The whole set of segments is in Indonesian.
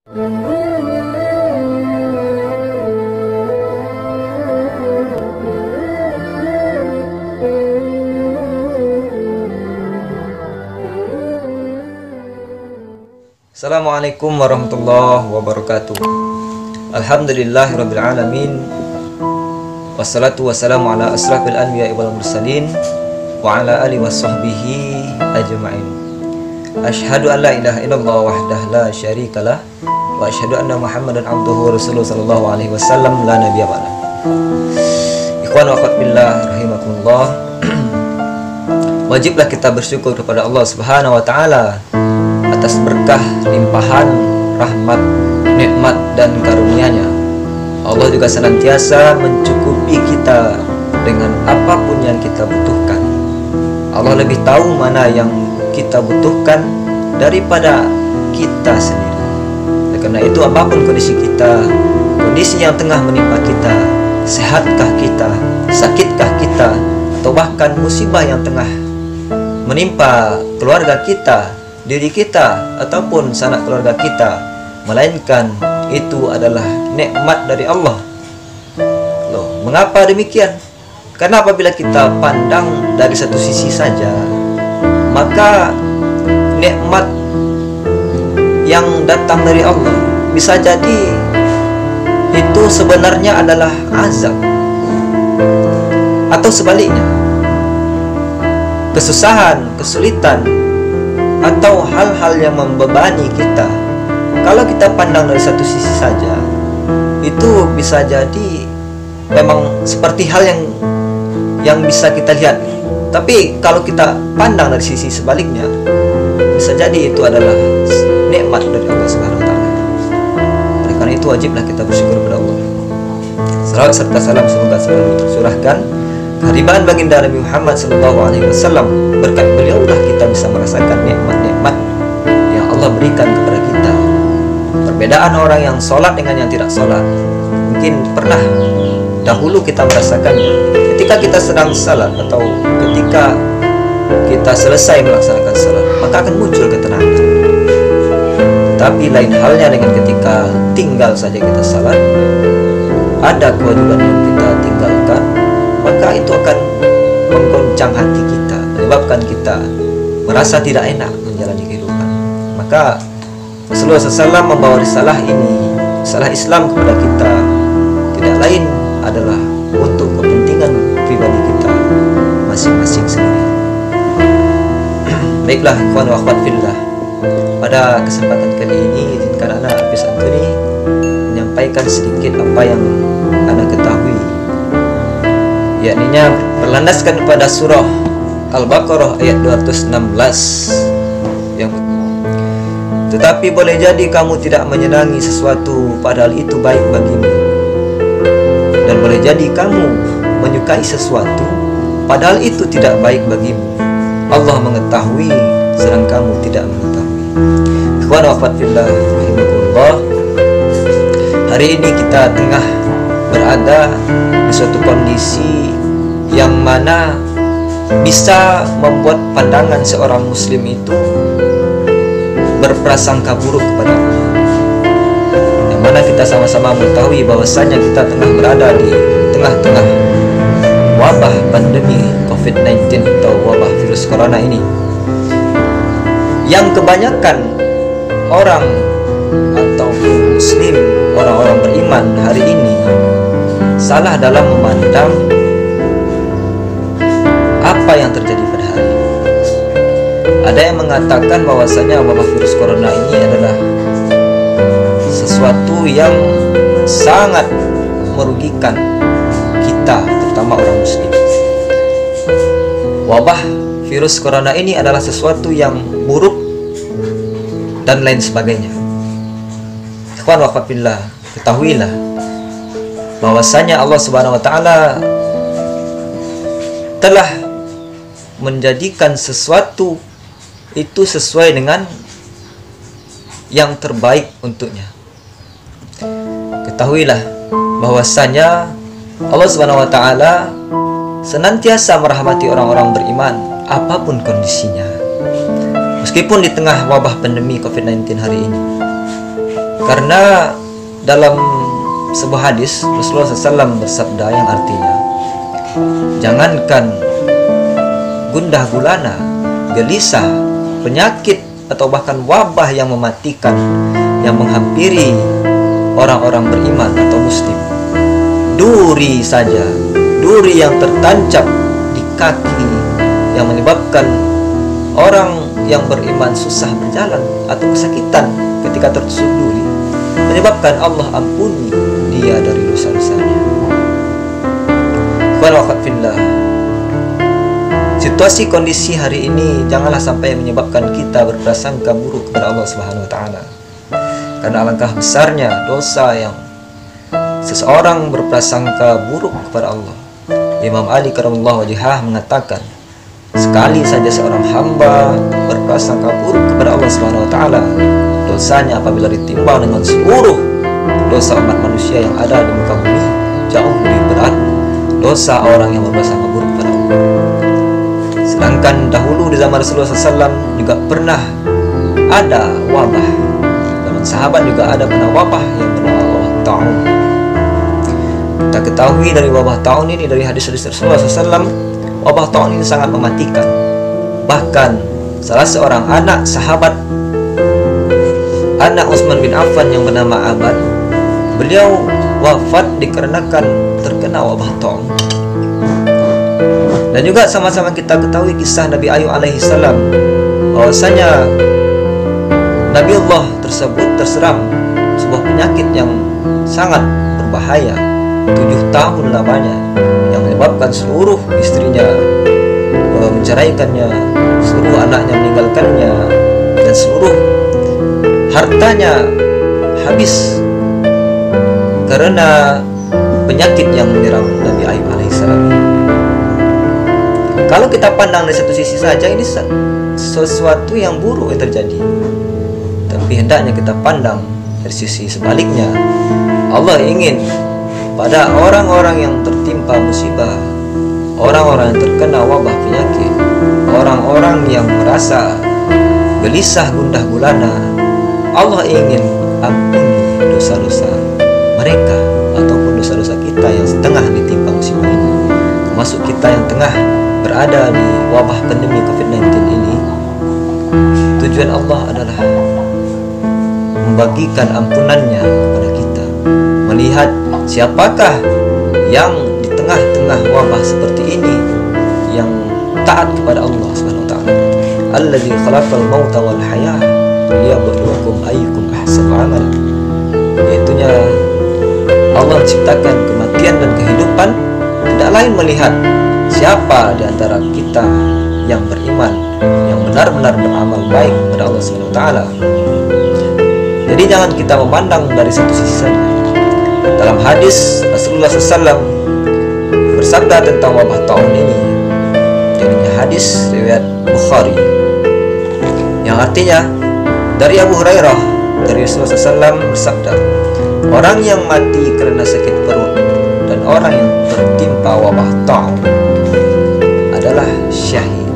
Assalamualaikum warahmatullahi wabarakatuh. Alhamdulillahirabbil alamin. Wassalatu wassalamu ala asrafil anbiya'i wal mursalin wa ala alihi washabbihi ajma'in. Asyhadu an la ilaha illallah wahdahu la syarikalah wa asyhadu anna Muhammadan abduhu wa rasuluhu sallallahu alaihi wasallam la nabiyya ba'da. Ikhwan wa akhwat billah rahimakumullah. Wajiblah kita bersyukur kepada Allah Subhanahu wa taala atas berkah, limpahan, rahmat, nikmat dan karunia-Nya. Allah juga senantiasa mencukupi kita dengan apapun yang kita butuhkan. Allah lebih tahu mana yang kita butuhkan daripada kita sendiri. Oleh karena itu, apapun kondisi kita, kondisi yang tengah menimpa kita, sehatkah kita, sakitkah kita, atau bahkan musibah yang tengah menimpa keluarga kita, diri kita, ataupun sanak keluarga kita, melainkan itu adalah nikmat dari Allah. Loh, mengapa demikian? Karena apabila kita pandang dari satu sisi saja, maka nikmat yang datang dari Allah bisa jadi itu sebenarnya adalah azab, atau sebaliknya, kesusahan, kesulitan, atau hal-hal yang membebani kita. Kalau kita pandang dari satu sisi saja, itu bisa jadi memang seperti hal yang bisa kita lihat. Tapi kalau kita pandang dari sisi sebaliknya, bisa jadi itu adalah nikmat dari Allah Subhanahu wa taala. Oleh karena itu, wajiblah kita bersyukur kepada Allah. Salawat serta salam semoga selalu tercurahkan kehadiran baginda Nabi Muhammad SAW. Berkat beliau lah kita bisa merasakan nikmat-nikmat yang Allah berikan kepada kita. Perbedaan orang yang sholat dengan yang tidak sholat, mungkin pernah dahulu kita merasakannya ketika kita sedang salat atau ketika kita selesai melaksanakan salat, maka akan muncul ketenangan. Tapi lain halnya dengan ketika tinggal saja kita salat, ada kewajiban yang kita tinggalkan, maka itu akan menggoncang hati kita, menyebabkan kita merasa tidak enak menjalani kehidupan. Maka Rasulullah SAW membawa risalah ini, risalah Islam kepada kita, tidak lain adalah untuk kepentingan pribadi kita masing-masing sendiri. Baiklah, ikhwan wa akhwat fillah, pada kesempatan kali ini izinkan anak Hafiz Antoni menyampaikan sedikit apa yang anak ketahui, yakninya berlandaskan pada surah Al-Baqarah ayat 216 yang tetapi boleh jadi kamu tidak menyenangi sesuatu padahal itu baik bagimu, dan boleh jadi kamu menyukai sesuatu padahal itu tidak baik bagimu. Allah mengetahui sedang kamu tidak mengetahui. Ikhwan wa akhwat fillah rahimakumullah, hari ini kita tengah berada di suatu kondisi yang mana bisa membuat pandangan seorang muslim itu berprasangka buruk kepada Allah. Yang mana kita sama-sama mengetahui bahwasanya kita tengah berada di tengah-tengah wabah pandemi COVID-19 atau wabah virus corona ini, yang kebanyakan orang atau muslim, orang-orang beriman hari ini salah dalam memandang apa yang terjadi pada hari ini. Ada yang mengatakan bahwasanya wabah virus corona ini adalah sesuatu yang sangat merugikan kita, terutama orang muslim. Wabah virus corona ini adalah sesuatu yang buruk dan lain sebagainya. Ikhwan wa akhwat fillah, ketahuilah bahwasanya Allah Subhanahu wa taala telah menjadikan sesuatu itu sesuai dengan yang terbaik untuknya. Ketahuilah bahwasanya Allah Subhanahu wa taala senantiasa merahmati orang-orang beriman apapun kondisinya. Meskipun di tengah wabah pandemi COVID-19 hari ini, Karena dalam sebuah hadis Rasulullah SAW bersabda yang artinya, jangankan gundah gulana, gelisah, penyakit, atau bahkan wabah yang mematikan yang menghampiri orang-orang beriman atau muslim, duri saja, duri yang tertancap di kaki yang menyebabkan orang yang beriman susah berjalan atau kesakitan ketika tertusuk duri, menyebabkan Allah ampuni dia dari dosa-dosanya. Situasi kondisi hari ini janganlah sampai menyebabkan kita berprasangka buruk kepada Allah Subhanahu wa taala. Karena alangkah besarnya dosa yang seseorang berprasangka buruk kepada Allah. Imam Ali karramallahu wajhah mengatakan, sekali saja seorang hamba berprasangka buruk kepada Allah Subhanahu wa taala, dosanya apabila ditimbang dengan seluruh dosa umat manusia yang ada di muka bumi, jauh lebih berat dosa orang yang berprasangka buruk kepada Allah. Sedangkan dahulu di zaman Rasulullah SAW juga pernah ada wabah. Zaman sahabat juga ada pernah wabah yang bernama wabah ta'un. Kita ketahui dari wabah ta'un ini, dari hadis-hadis Rasulullah SAW, wabah ta'un ini sangat mematikan. Bahkan salah seorang anak sahabat, anak Utsman bin Affan yang bernama Aban, beliau wafat dikarenakan terkena wabah ta'un. Dan juga sama-sama kita ketahui kisah Nabi Ayub alaihi salam, bahwasanya Nabi Allah tersebut terserang sebuah penyakit yang sangat berbahaya, 7 tahun lamanya, yang menyebabkan seluruh istrinya menceraikannya, seluruh anaknya meninggalkannya, dan seluruh hartanya habis karena penyakit yang menyerang Nabi Ayub alaihissalam. Kalau kita pandang dari satu sisi saja, ini sesuatu yang buruk yang terjadi. Tapi hendaknya kita pandang dari sisi sebaliknya. Allah ingin pada orang-orang yang tertimpa musibah, orang-orang yang terkena wabah penyakit, orang-orang yang merasa gelisah gundah gulana, Allah ingin ampuni dosa-dosa mereka ataupun dosa-dosa kita yang setengah ditimpa musibah ini. Termasuk kita yang tengah berada di wabah pandemi COVID-19 ini. Tujuan Allah adalah membagikan ampunannya kepada kita, melihat siapakah yang di tengah-tengah wabah seperti ini yang taat kepada Allah Subhanahu wa taala. Alladzi khalaqal mauta wal hayah liyabluwakum ayyukum ahsanu amala. Yaitunya Allah menciptakan kematian dan kehidupan tidak lain melihat siapa di antara kita yang beriman, yang benar-benar beramal baik kepada Allah Subhanahu wa taala. Jadi jangan kita memandang dari satu sisi saja. Dalam hadis Rasulullah SAW bersabda tentang wabah ta'un ini, jadinya hadis riwayat Bukhari, yang artinya dari Abu Hurairah, dari Rasulullah SAW bersabda, orang yang mati karena sakit perut dan orang yang tertimpa wabah ta'un adalah syahid.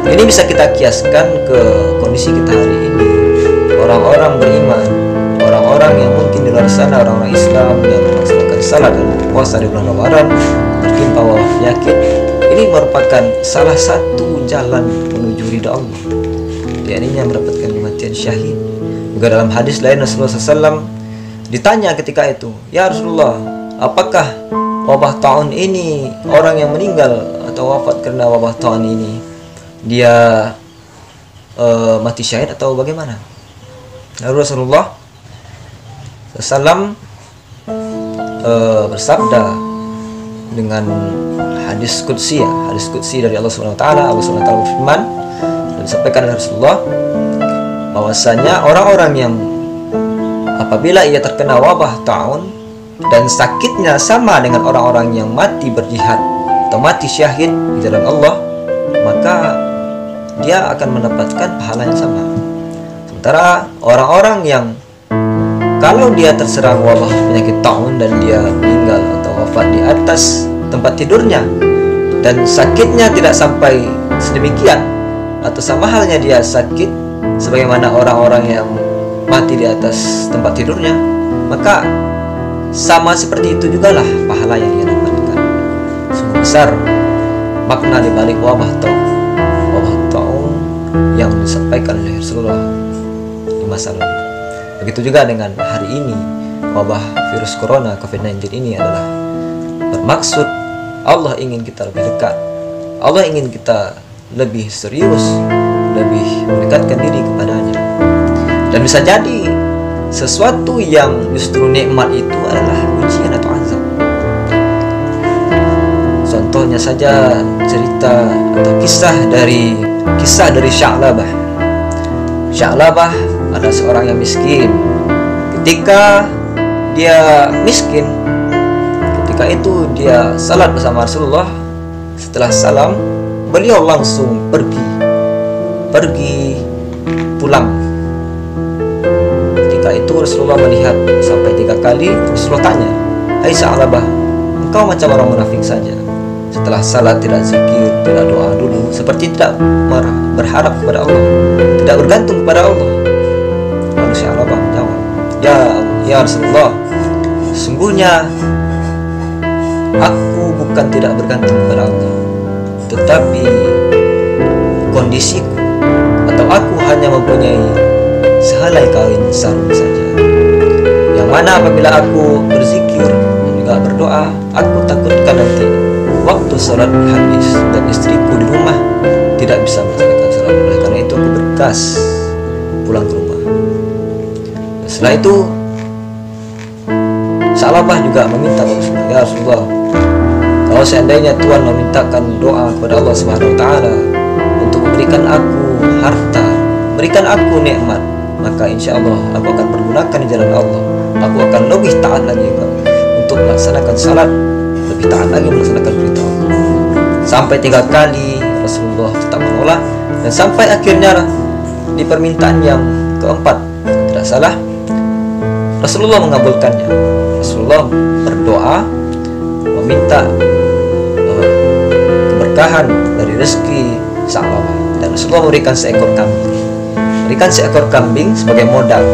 Ini bisa kita kiaskan ke kondisi kita hari ini. Orang-orang beriman, orang-orang yang mungkin di luar sana, orang-orang Islam yang melaksanakan salat dan puasa di bulan Ramadan, tertimpa wabah penyakit, ini merupakan salah satu jalan menuju ridha Allah, yakni mendapatkan kematian syahid. Juga dalam hadis lain Rasulullah SAW ditanya ketika itu, ya Rasulullah, apakah wabah ta'un ini, orang yang meninggal atau wafat karena wabah ta'un ini, dia mati syahid atau bagaimana? Lalu Rasulullah SAW bersabda dengan hadis qudsi, hadis qudsi dari Allah Subhanahu wa taala. Allah Subhanahu wa taala berfirman dan disampaikan oleh Rasulullah bahwasanya orang-orang yang apabila ia terkena wabah ta'un dan sakitnya sama dengan orang-orang yang mati berjihad atau mati syahid di jalan Allah, maka dia akan mendapatkan pahala yang sama. Sementara orang-orang yang kalau dia terserang wabah penyakit ta'un dan dia meninggal atau wafat di atas tempat tidurnya dan sakitnya tidak sampai sedemikian atau sama halnya dia sakit sebagaimana orang-orang yang mati di atas tempat tidurnya, maka sama seperti itu jugalah pahala yang ia dapatkan. Sungguh besar makna di balik wabah taun yang disampaikan oleh Rasulullah di masa lalu. Begitu juga dengan hari ini, wabah virus corona COVID-19 ini adalah bermaksud Allah ingin kita lebih dekat, Allah ingin kita lebih serius, lebih mendekatkan diri kepadanya. Dan bisa jadi sesuatu yang justru nikmat itu adalah ujian atau azab. Contohnya saja cerita atau kisah dari Sya'labah. Sya'labah adalah seorang yang miskin. Ketika dia miskin, ketika itu dia salat bersama Rasulullah. Setelah salam, beliau langsung pergi pulang. Ketika itu Rasulullah melihat sampai 3 kali. Rasulullah tanya, "Hai Sya'labah, engkau macam orang munafik saja. Setelah salat tidak zikir, tidak doa dulu, seperti tidak berharap kepada Allah, tidak bergantung kepada Allah." Lalu Sya'labah menjawab, Ya Rasulullah, sesungguhnya aku bukan tidak bergantung kepada Allah, tetapi kondisiku atau aku hanya mempunyai sehelai kain sarung saja, yang mana apabila aku berzikir dan juga berdoa, aku takutkan nanti waktu salat habis dan istriku di rumah tidak bisa melaksanakan salat. Oleh karena itu aku bergegas pulang ke rumah. Dan setelah itu Sya'labah juga meminta kepada Rasulullah, "Ya Rasulullah, kalau seandainya Tuhan memintakan doa kepada Allah Subhanahu wa taala untuk memberikan aku harta, berikan aku nikmat, maka insya Allah aku akan pergunakan di jalan Allah. Aku akan lebih taat lagi untuk melaksanakan salat, lebih taat lagi melaksanakan perintah Allah." Sampai 3 kali Rasulullah tetap menolak, dan sampai akhirnya di permintaan yang keempat, tidak salah, Rasulullah mengabulkannya. Rasulullah berdoa meminta keberkahan dari rezeki Sya'labah, dan Rasulullah memberikan seekor kambing sebagai modal,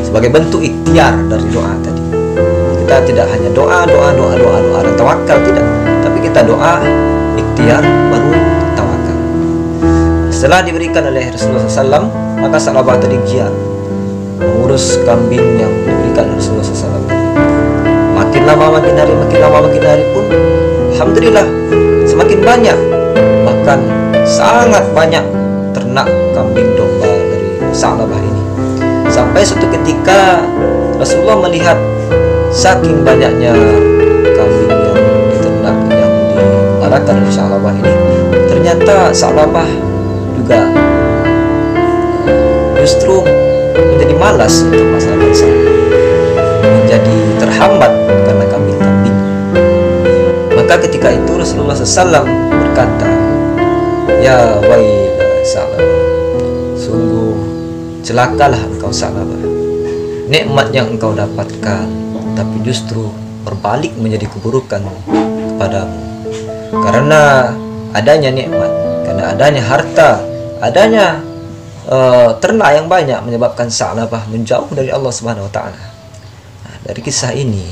sebagai bentuk ikhtiar dari doa tadi. Kita tidak hanya doa dan tawakal, tidak, tapi kita doa, ikhtiar, baru tawakal. Setelah diberikan oleh Rasulullah SAW, maka Sya'labah tadi giat mengurus kambing yang diberikan oleh Rasulullah SAW. Makin lama makin hari pun alhamdulillah semakin banyak, bahkan sangat banyak ternak kambing domba dari Sya'labah ini. Sampai suatu ketika Rasulullah melihat saking banyaknya kambing yang diternak, yang diarahkan oleh Sya'labah ini, ternyata Sya'labah juga justru menjadi malas untuk melaksanakan salat, menjadi terhambat karena kambing-kambing. Maka ketika itu Rasulullah SAW berkata, "Ya waila Sya'labah, sungguh celakalah engkau Sya'labah. Nikmat yang engkau dapatkan, tapi justru berbalik menjadi keburukan kepadamu. Karena adanya nikmat, karena adanya harta, adanya ternak yang banyak menyebabkan Sya'labah menjauh dari Allah Subhanahu wa taala." Nah, dari kisah ini,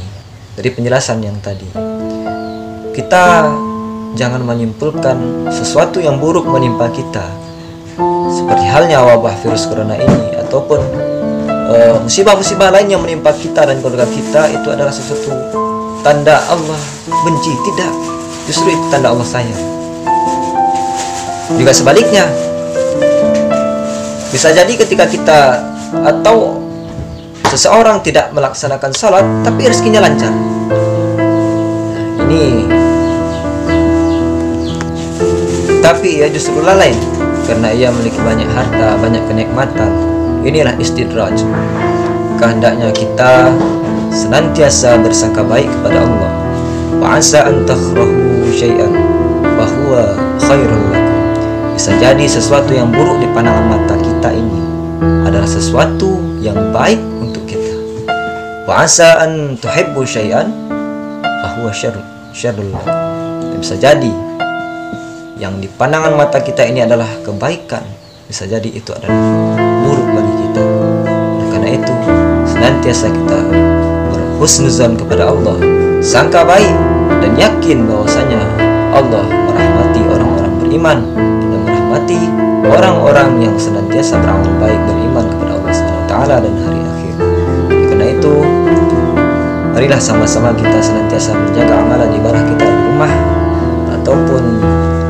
dari penjelasan yang tadi, kita jangan menyimpulkan sesuatu yang buruk menimpa kita, seperti halnya wabah virus corona ini, ataupun musibah-musibah lain yang menimpa kita dan keluarga kita, itu adalah sesuatu tanda Allah benci. Tidak, justru itu tanda Allah sayang. Juga sebaliknya, bisa jadi ketika kita atau seseorang tidak melaksanakan salat tapi rezekinya lancar, ini tapi ia justru lalai karena ia memiliki banyak harta, banyak kenikmatan. Inilah istidraj. Kehendaknya kita senantiasa bersangka baik kepada Allah. Wa asa an takhrahu syai'an wa huwa khairul lakum. Bisa jadi sesuatu yang buruk di pandangan mata kita ini adalah sesuatu yang baik untuk kita. Wa asa an tuhibbu syai'an fa huwa syarrul lakum. Bisa jadi yang di pandangan mata kita ini adalah kebaikan, bisa jadi itu adalah buruk bagi kita. Oleh karena itu senantiasa kita berhusnuzon kepada Allah, sangka baik dan yakin bahwasanya Allah merahmati orang-orang beriman dan merahmati orang-orang yang senantiasa beramal baik, beriman kepada Allah SWT dan hari akhir. Karena itu, marilah sama-sama kita senantiasa menjaga amalan ibadah kita di rumah ataupun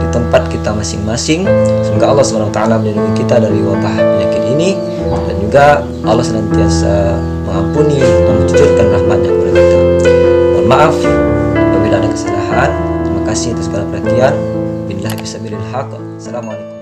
di tempat kita masing-masing. Semoga Allah SWT melindungi kita dari wabah penyakit ini, dan juga Allah senantiasa mengampuni dan mencucurkan rahmatnya kepada kita. Mohon maaf apabila ada kesalahan. Terima kasih atas segala perhatian. Billahi fisabilil haq. Assalamualaikum.